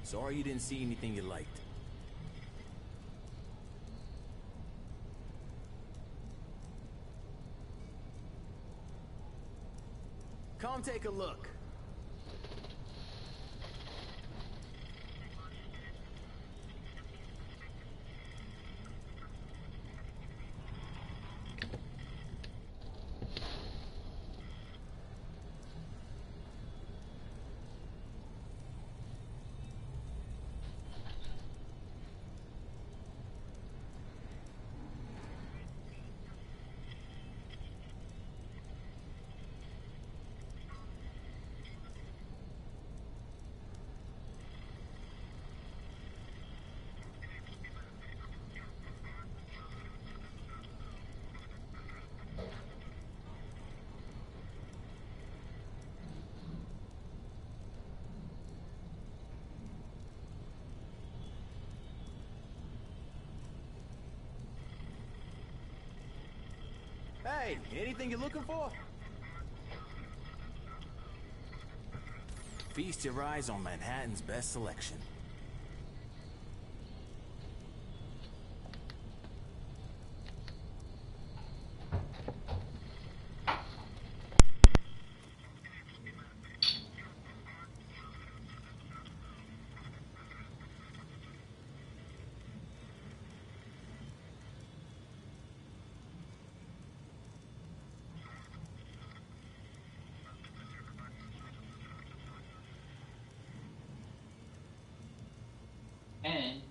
Sorry you didn't see anything you liked. Come take a look. Hey, anything you're looking for? Feast your eyes on Manhattan's best selection. And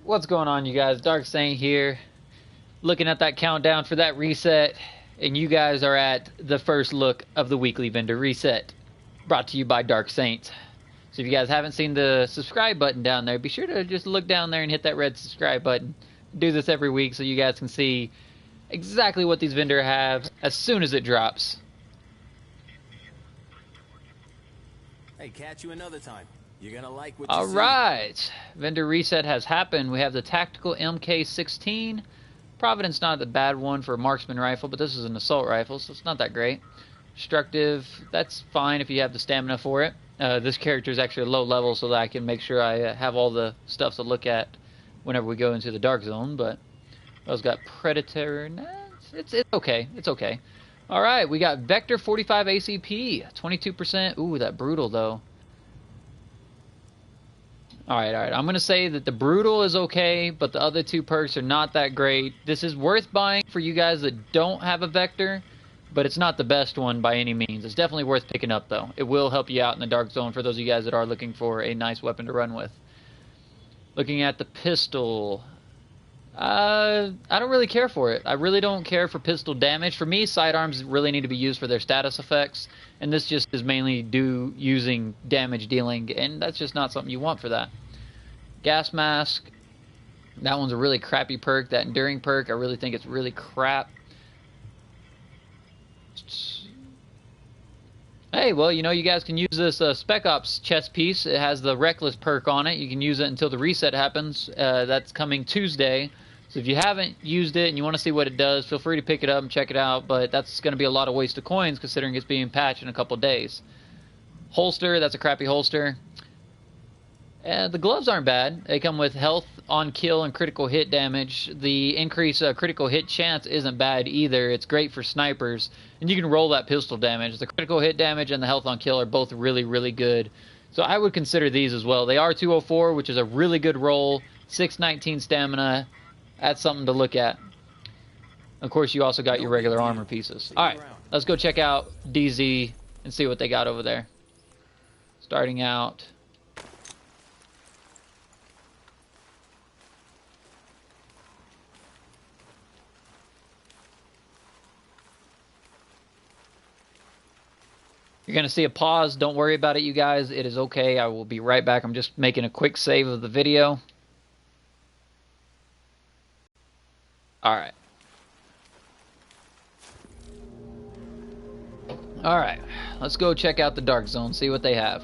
what's going on, you guys? Dark Saint here, looking at that countdown for that reset. and you guys are at the first look of the weekly vendor reset, brought to you by Dark Saints. So if you guys haven't seen the subscribe button down there, be sure to just look down there and hit that red subscribe button. Do this every week so you guys can see exactly what these vendors have as soon as it drops. Hey, catch you another time. You're gonna like what you see. Alright, vendor reset has happened. We have the tactical MK16. Providence, not a bad one for a marksman rifle, but this is an assault rifle, so it's not that great. Destructive, that's fine if you have the stamina for it. This character is actually a low level so that I can make sure I have all the stuff to look at whenever we go into the dark zone, but I've got Predator. Nah, it's okay. It's okay. Alright, we got Vector 45 ACP, 22%. Ooh, that brutal though. Alright. I'm going to say that the brutal is okay, but the other two perks are not that great. This is worth buying for you guys that don't have a Vector, but it's not the best one by any means. It's definitely worth picking up, though. It will help you out in the dark zone for those of you guys that are looking for a nice weapon to run with. Looking at the pistol, I don't really care for it. I really don't care for pistol damage. For me, sidearms really need to be used for their status effects, and this just is mainly using damage dealing, and that's just not something you want for that. Gas mask, that one's a really crappy perk. That enduring perk, I really think it's really crap. Hey, well, you know, you guys can use this Spec Ops chest piece. It has the Reckless perk on it. You can use it until the reset happens. That's coming Tuesday. So if you haven't used it and you want to see what it does, feel free to pick it up and check it out. But that's going to be a lot of waste of coins considering it's being patched in a couple days. Holster, that's a crappy holster. The gloves aren't bad. They come with health on kill and critical hit damage. The increased critical hit chance isn't bad either. It's great for snipers. And you can roll that pistol damage. The critical hit damage and the health on kill are both really, really good. So I would consider these as well. They are 204, which is a really good roll. 619 stamina. That's something to look at. Of course, you also got your regular armor pieces. Alright, let's go check out DZ and see what they got over there. Starting out... You're going to see a pause. Don't worry about it, you guys. It is okay. I will be right back. I'm just making a quick save of the video. Alright. Alright. Let's go check out the Dark Zone, see what they have.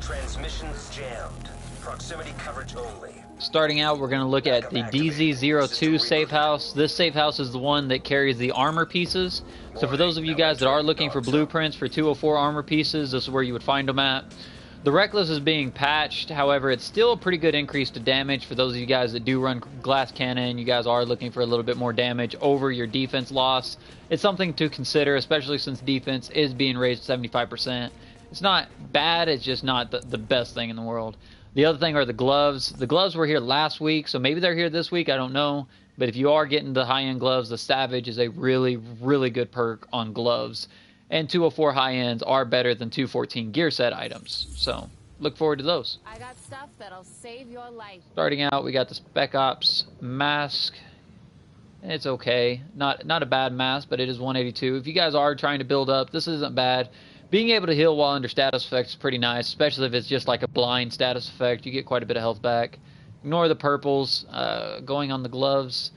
Transmissions jammed. Proximity coverage only. Starting out, we're going to look at the DZ02 safe house. This safe house is the one that carries the armor pieces. So for those of you guys that are looking for blueprints for 204 armor pieces, this is where you would find them at. The Reckless is being patched. However, it's still a pretty good increase to damage. For those of you guys that do run glass cannon, you guys are looking for a little bit more damage over your defense loss. It's something to consider, especially since defense is being raised 75%. It's not bad, it's just not the best thing in the world. The other thing are the gloves. The gloves were here last week, so maybe they're here this week, I don't know. But if you are getting the high-end gloves, the Savage is a really, really good perk on gloves. And 204 high-ends are better than 214 gear set items. So, look forward to those. I got stuff that'll save your life. Starting out, we got the Spec Ops mask. It's okay. Not a bad mask, but it is 182. If you guys are trying to build up, this isn't bad. Being able to heal while under status effects is pretty nice, especially if it's just like a blind status effect. You get quite a bit of health back. Ignore the purples. Going on the gloves.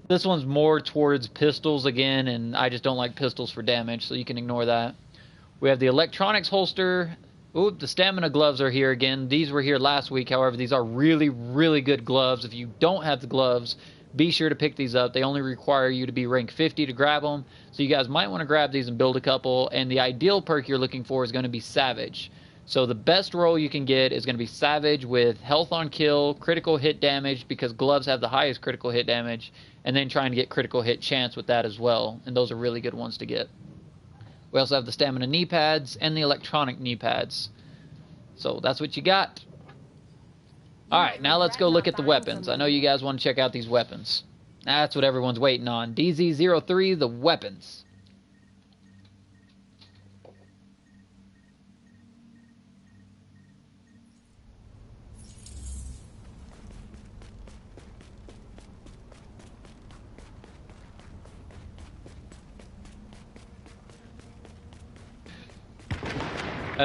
This one's more towards pistols again, and I just don't like pistols for damage, so you can ignore that. We have the electronics holster. Ooh, the stamina gloves are here again. These were here last week, however, these are really, really good gloves. If you don't have the gloves, be sure to pick these up. They only require you to be rank 50 to grab them. So you guys might want to grab these and build a couple. And the ideal perk you're looking for is going to be Savage. So the best roll you can get is going to be Savage with health on kill, critical hit damage, because gloves have the highest critical hit damage. And then trying to get critical hit chance with that as well. And those are really good ones to get. We also have the stamina knee pads and the electronic knee pads. So that's what you got. Alright, now let's go look at the weapons. I know you guys want to check out these weapons. That's what everyone's waiting on. DZ03, the weapons.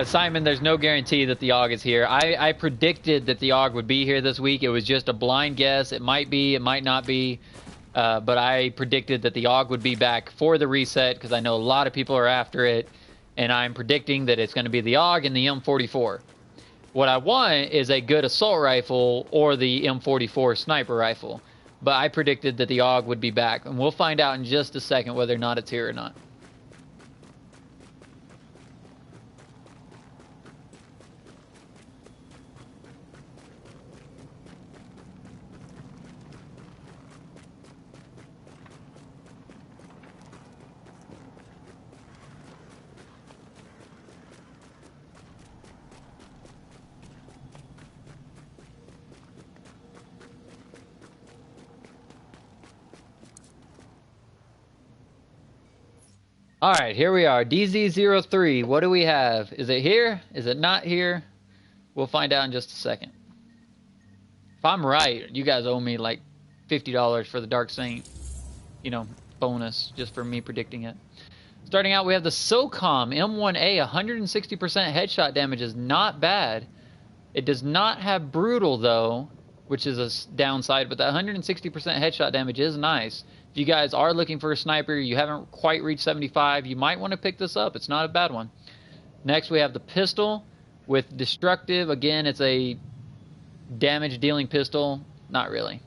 Simon, there's no guarantee that the AUG is here. I predicted that the AUG would be here this week. It was just a blind guess. It might be, it might not be. But I predicted that the AUG would be back for the reset because I know a lot of people are after it. And I'm predicting that it's going to be the AUG and the M44. What I want is a good assault rifle or the M44 sniper rifle. But I predicted that the AUG would be back. And we'll find out in just a second whether or not it's here or not. All right, here we are. DZ03. What do we have? Is it here? Is it not here? We'll find out in just a second. If I'm right, you guys owe me like $50 for the Dark Saint, you know, bonus just for me predicting it. Starting out, we have the SOCOM M1A. 160% headshot damage is not bad. It does not have brutal though, which is a downside, but that 160% headshot damage is nice. If you guys are looking for a sniper, you haven't quite reached 75, you might want to pick this up. It's not a bad one. Next, we have the pistol with destructive. Again, it's a damage-dealing pistol. Not really.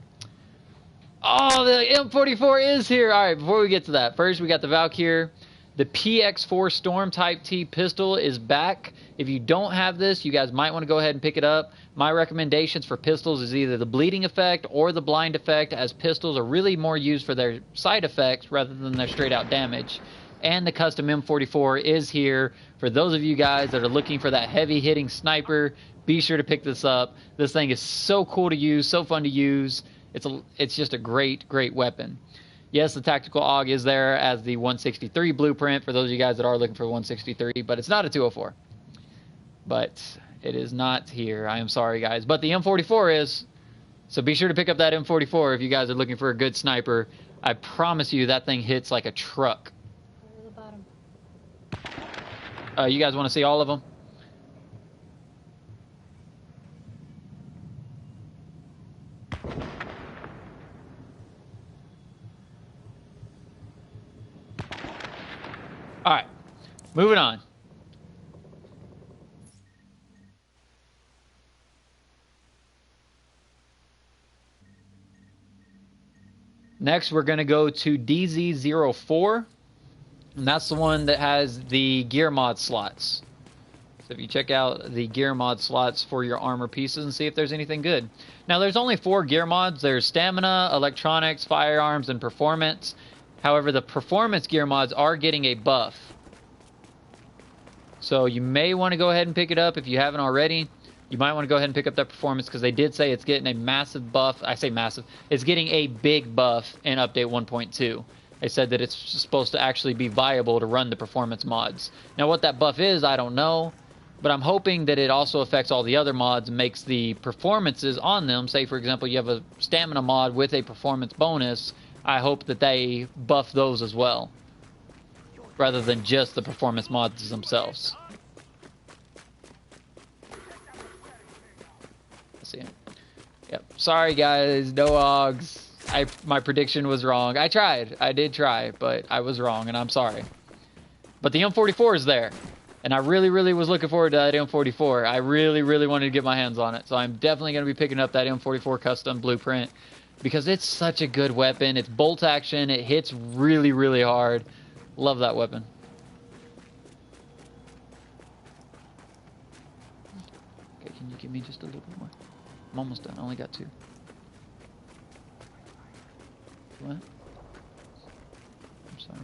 Oh, the M44 is here. All right, before we get to that, first we got the Valkyrie. The PX4 Storm Type T pistol is back. If you don't have this, you guys might want to go ahead and pick it up. My recommendations for pistols is either the bleeding effect or the blind effect, as pistols are really more used for their side effects rather than their straight out damage. And the custom M44 is here. For those of you guys that are looking for that heavy hitting sniper, be sure to pick this up. This thing is so cool to use, so fun to use. It's just a great weapon. Yes, the tactical AUG is there as the 163 blueprint for those of you guys that are looking for 163, but it's not a 204. But it is not here. I am sorry, guys. But the M44 is, so be sure to pick up that M44 if you guys are looking for a good sniper. I promise you that thing hits like a truck. Go to the bottom. You guys want to see all of them? All right, moving on. Next, we're going to go to DZ04, and that's the one that has the gear mod slots. So if you check out the gear mod slots for your armor pieces and see if there's anything good. Now, there's only 4 gear mods. There's stamina, electronics, firearms, and performance. However, the performance gear mods are getting a buff. So you may want to go ahead and pick it up if you haven't already. You might want to go ahead and pick up that performance because they did say it's getting a massive buff. I say massive. It's getting a big buff in Update 1.2. They said that it's supposed to actually be viable to run the performance mods. Now, what that buff is, I don't know. But I'm hoping that it also affects all the other mods and makes the performances on them. Say, for example, you have a stamina mod with a performance bonus. I hope that they buff those as well, rather than just the performance mods themselves. Let's see. Yep. Sorry, guys. No AUGs. My prediction was wrong. I tried. I did try, but I was wrong, and I'm sorry. But the M44 is there, and I really was looking forward to that M44. I really wanted to get my hands on it, so I'm definitely going to be picking up that M44 custom blueprint. Because it's such a good weapon. It's bolt action. It hits really hard. Love that weapon. Okay, can you give me just a little bit more? I'm almost done. I only got 2. What? I'm sorry.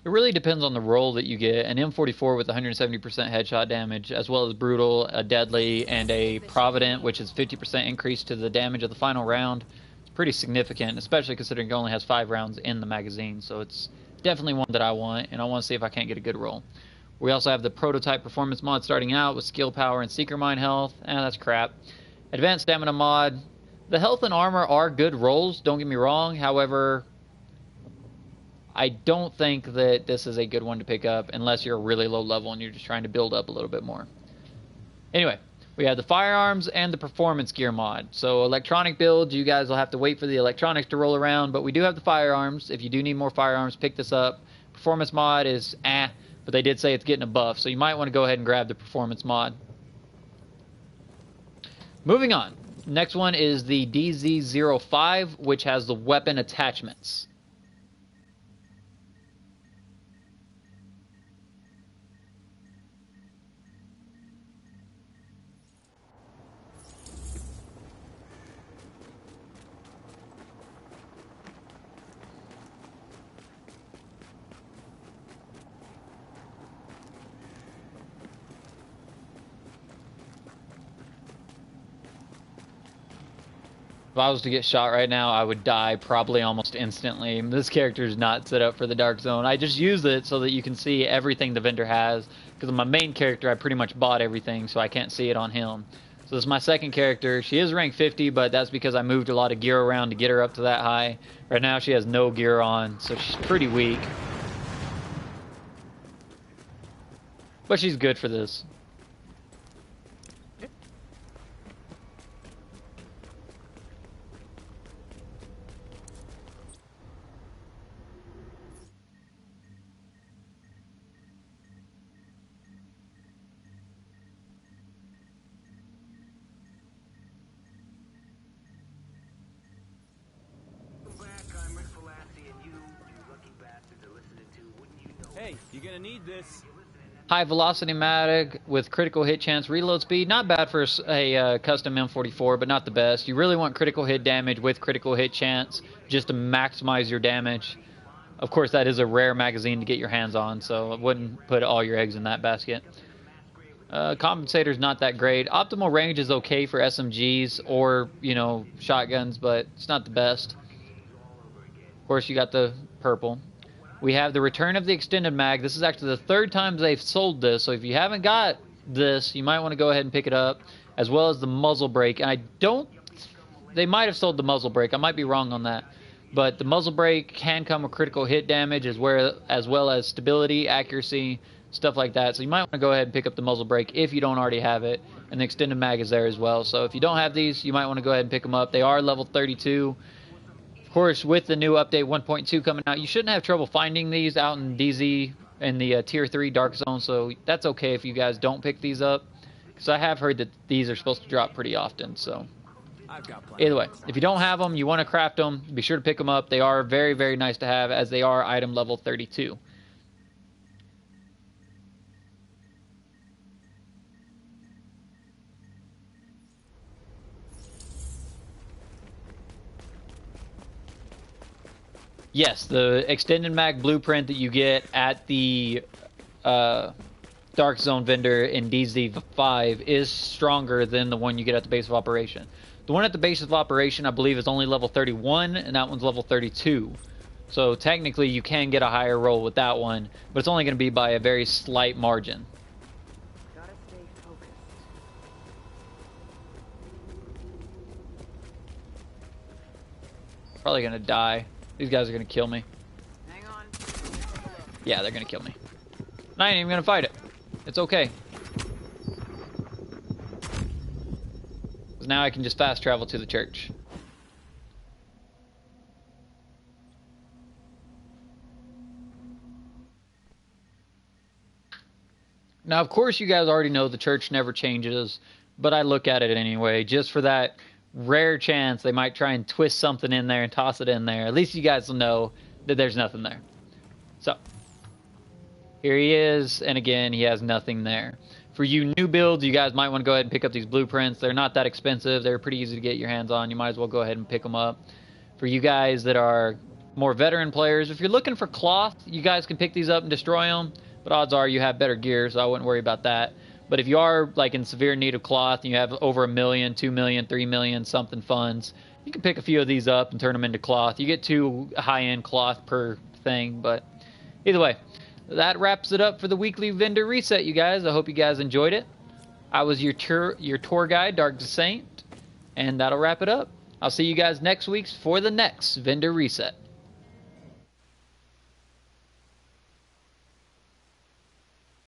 It really depends on the role that you get. An M44 with 170% headshot damage, as well as brutal, a deadly, and a provident, which is 50% increase to the damage of the final round. It's pretty significant, especially considering it only has 5 rounds in the magazine. So it's definitely one that I want, and I want to see if I can't get a good roll. We also have the prototype performance mod starting out with skill power and seeker mine health. That's crap. Advanced stamina mod. The health and armor are good rolls, don't get me wrong. However, I don't think that this is a good one to pick up unless you're really low level and you're just trying to build up a little bit more. Anyway, we have the firearms and the performance gear mod. So electronic builds, you guys will have to wait for the electronics to roll around, but we do have the firearms. If you do need more firearms, pick this up. Performance mod is but they did say it's getting a buff, so you might want to go ahead and grab the performance mod. Moving on. Next one is the DZ05, which has the weapon attachments. If I was to get shot right now, I would die probably almost instantly. This character is not set up for the Dark Zone. I just use it so that you can see everything the vendor has. Because my main character, I pretty much bought everything, so I can't see it on him. So this is my second character. She is rank 50, but that's because I moved a lot of gear around to get her up to that high. Right now she has no gear on, so she's pretty weak. But she's good for this. Hey, you're gonna need this. High velocity mag with critical hit chance, reload speed. Not bad for a custom M44, but not the best. You really want critical hit damage with critical hit chance just to maximize your damage. Of course, that is a rare magazine to get your hands on, so I wouldn't put all your eggs in that basket. Compensator's not that great. Optimal range is okay for SMGs or, you know, shotguns, but it's not the best. Of course, you got the purple. We have the return of the extended mag. This is actually the third time they've sold this, so if you haven't got this, you might want to go ahead and pick it up, as well as the muzzle brake. And they might have sold the muzzle brake. I might be wrong on that. But the muzzle brake can come with critical hit damage as well as stability, accuracy, stuff like that. So you might want to go ahead and pick up the muzzle brake if you don't already have it. And the extended mag is there as well. So if you don't have these, you might want to go ahead and pick them up. They are level 32. Of course, with the new update 1.2 coming out, you shouldn't have trouble finding these out in DZ in the Tier 3 Dark Zone. So that's okay if you guys don't pick these up, because I have heard that these are supposed to drop pretty often. So either way, if you don't have them, you want to craft them, be sure to pick them up. They are very, very nice to have, as they are item level 32. Yes, the extended mag blueprint that you get at the Dark Zone vendor in DZ5 is stronger than the one you get at the base of operation. The one at the base of operation, I believe, is only level 31, and that one's level 32. So technically, you can get a higher roll with that one, but it's only going to be by a very slight margin. Gotta stay focused. Probably going to die. These guys are going to kill me. Hang on. Yeah, they're going to kill me. And I ain't even going to fight it. It's okay. Because now I can just fast travel to the church. Now, of course, you guys already know the church never changes, but I look at it anyway, just for that rare chance they might try and twist something in there and toss it in there. At least you guys will know that there's nothing there. So, here he is, and again, he has nothing there. For you new builds, you guys might want to go ahead and pick up these blueprints. They're not that expensive. They're pretty easy to get your hands on. You might as well go ahead and pick them up. For you guys that are more veteran players, if you're looking for cloth, you guys can pick these up and destroy them, but odds are you have better gear, so I wouldn't worry about that. But if you are like in severe need of cloth and you have over 1 million, 2 million, 3 million something funds, you can pick a few of these up and turn them into cloth. You get 2 high-end cloth per thing, but either way. that wraps it up for the weekly vendor reset, you guys. I hope you guys enjoyed it. I was your tour guide, Dark Saint, and that'll wrap it up. I'll see you guys next week for the next vendor reset.